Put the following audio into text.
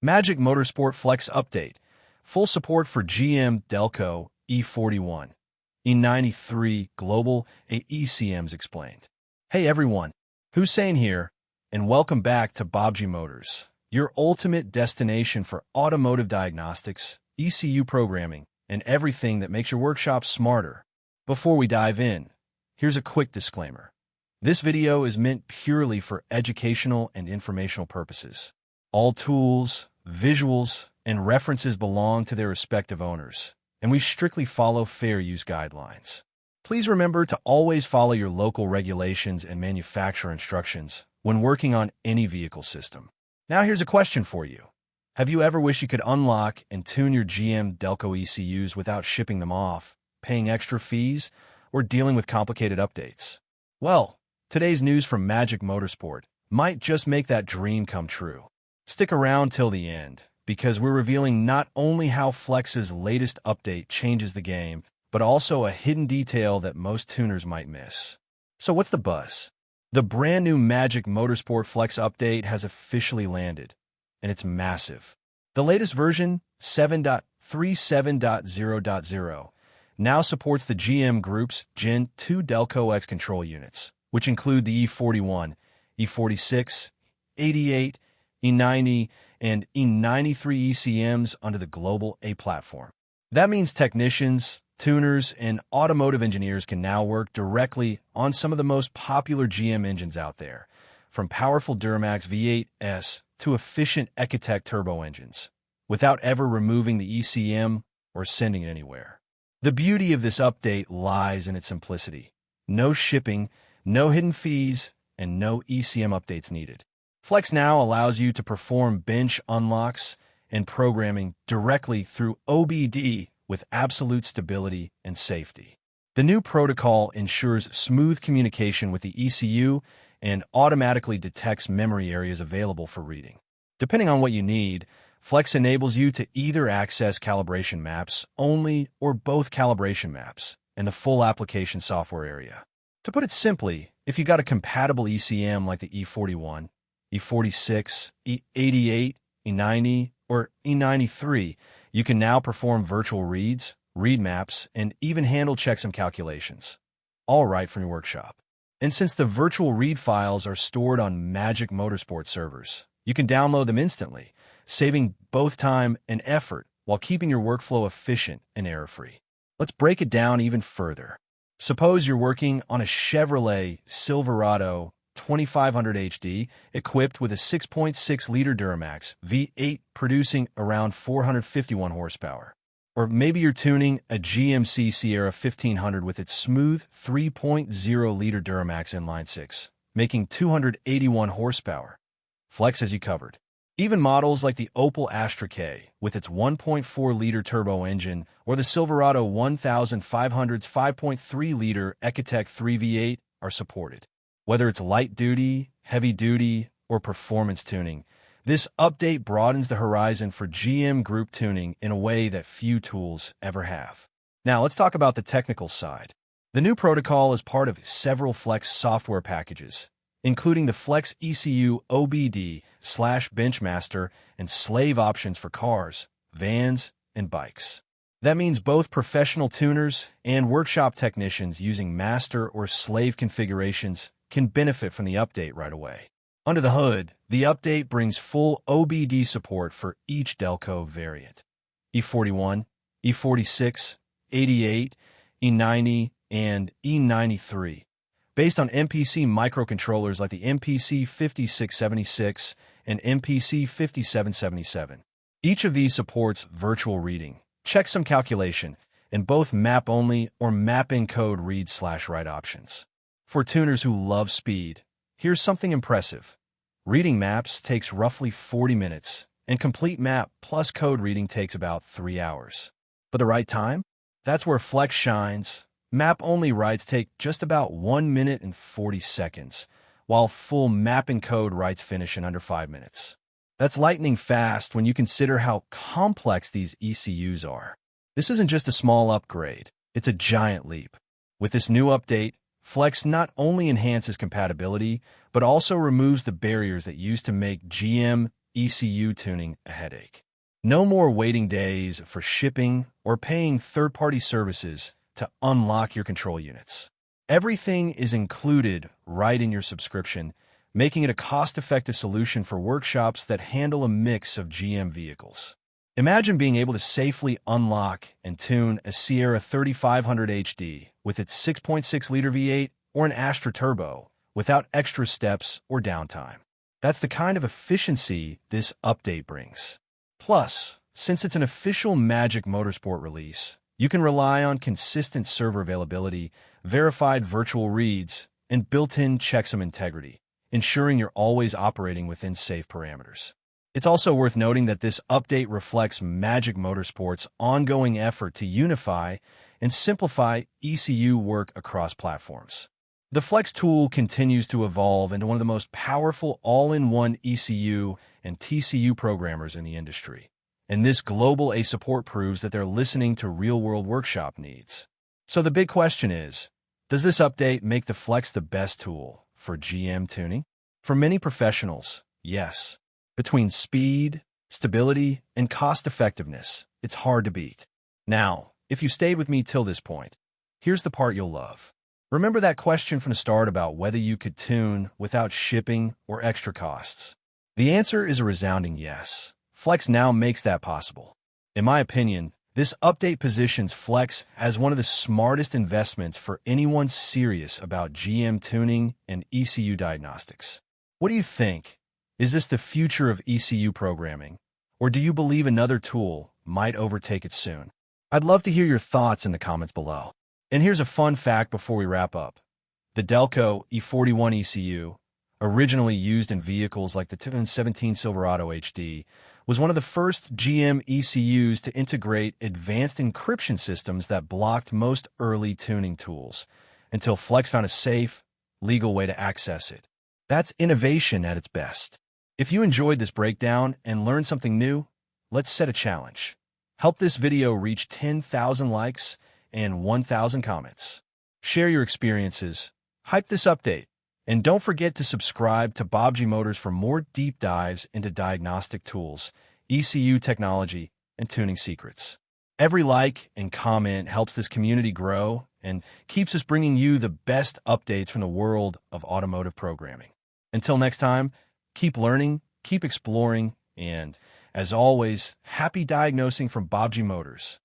Magic Motorsport Flex Update. Full support for GM Delco E41. E93 Global ECMs explained. Hey everyone, Hussein here, and welcome back to Baabji Motors, your ultimate destination for automotive diagnostics, ECU programming, and everything that makes your workshop smarter. Before we dive in, here's a quick disclaimer. This video is meant purely for educational and informational purposes. All tools, visuals, and references belong to their respective owners, and we strictly follow fair use guidelines. Please remember to always follow your local regulations and manufacturer instructions when working on any vehicle system. Now here's a question for you. Have you ever wished you could unlock and tune your GM Delco ECUs without shipping them off, paying extra fees, or dealing with complicated updates? Well, today's news from Magic Motorsport might just make that dream come true. Stick around till the end, because we're revealing not only how Flex's latest update changes the game, but also a hidden detail that most tuners might miss. So what's the buzz? The brand new Magic Motorsport Flex update has officially landed, and it's massive. The latest version, 7.37.0.0, now supports the GM Group's Gen 2 Delco X control units, which include the E41, E46, E88, E90, and E93 ECMs under the Global A platform. That means technicians, tuners, and automotive engineers can now work directly on some of the most popular GM engines out there, from powerful Duramax V8s to efficient Ecotec turbo engines, without ever removing the ECM or sending it anywhere. The beauty of this update lies in its simplicity. No shipping, no hidden fees, and no ECM updates needed. Flex now allows you to perform bench unlocks and programming directly through OBD with absolute stability and safety. The new protocol ensures smooth communication with the ECU and automatically detects memory areas available for reading. Depending on what you need, Flex enables you to either access calibration maps only or both calibration maps and the full application software area. To put it simply, if you got a compatible ECM like the E41, E46, E88, E90, or E93, you can now perform virtual reads, read maps, and even handle checksum calculations, all right from your workshop. And since the virtual read files are stored on Magic Motorsport servers, you can download them instantly, saving both time and effort while keeping your workflow efficient and error-free. Let's break it down even further. Suppose you're working on a Chevrolet Silverado 2500 HD equipped with a 6.6-liter Duramax V8 producing around 451 horsepower. Or maybe you're tuning a GMC Sierra 1500 with its smooth 3.0-liter Duramax inline-six, making 281 horsepower. Flex has you covered. Even models like the Opel Astra K with its 1.4-liter turbo engine or the Silverado 1500's 5.3-liter Ecotec 3V8 are supported. Whether it's light-duty, heavy-duty, or performance tuning, this update broadens the horizon for GM Group tuning in a way that few tools ever have. Now, let's talk about the technical side. The new protocol is part of several Flex software packages, including the Flex ECU OBD/Benchmaster and slave options for cars, vans, and bikes. That means both professional tuners and workshop technicians using master or slave configurations can benefit from the update right away. Under the hood, the update brings full OBD support for each Delco variant: E41, E46, 88, E90, and E93, based on MPC microcontrollers like the MPC 5676 and MPC 5777. Each of these supports virtual reading, checksum calculation, and both map-only or map-encode read/write options. For tuners who love speed, here's something impressive. Reading maps takes roughly 40 minutes, and complete map plus code reading takes about 3 hours. But the right time? That's where Flex shines. Map-only writes take just about 1 minute and 40 seconds, while full map and code writes finish in under 5 minutes. That's lightning fast when you consider how complex these ECUs are. This isn't just a small upgrade, it's a giant leap. With this new update, Flex not only enhances compatibility, but also removes the barriers that used to make GM ECU tuning a headache. No more waiting days for shipping or paying third-party services to unlock your control units. Everything is included right in your subscription, making it a cost-effective solution for workshops that handle a mix of GM vehicles. Imagine being able to safely unlock and tune a Sierra 3500 HD with its 6.6-liter V8 or an Astra Turbo without extra steps or downtime. That's the kind of efficiency this update brings. Plus, since it's an official Magic Motorsport release, you can rely on consistent server availability, verified virtual reads, and built-in checksum integrity, ensuring you're always operating within safe parameters. It's also worth noting that this update reflects Magic Motorsport's ongoing effort to unify and simplify ECU work across platforms. The Flex tool continues to evolve into one of the most powerful all-in-one ECU and TCU programmers in the industry, and this global support proves that they're listening to real-world workshop needs. So the big question is, does this update make the Flex the best tool for GM tuning? For many professionals, yes. Between speed, stability, and cost-effectiveness, it's hard to beat. Now, if you stayed with me till this point, here's the part you'll love. Remember that question from the start about whether you could tune without shipping or extra costs? The answer is a resounding yes. Flex now makes that possible. In my opinion, this update positions Flex as one of the smartest investments for anyone serious about GM tuning and ECU diagnostics. What do you think? Is this the future of ECU programming, or do you believe another tool might overtake it soon? I'd love to hear your thoughts in the comments below. And here's a fun fact before we wrap up. The Delco E41 ECU, originally used in vehicles like the 2017 Silverado HD, was one of the first GM ECUs to integrate advanced encryption systems that blocked most early tuning tools, until Flex found a safe, legal way to access it. That's innovation at its best. If you enjoyed this breakdown and learned something new, let's set a challenge. Help this video reach 10,000 likes and 1,000 comments. Share your experiences, hype this update, and don't forget to subscribe to Baabji Motors for more deep dives into diagnostic tools, ECU technology, and tuning secrets. Every like and comment helps this community grow and keeps us bringing you the best updates from the world of automotive programming. Until next time, keep learning, keep exploring, and, as always, happy diagnosing from Baabji Motors.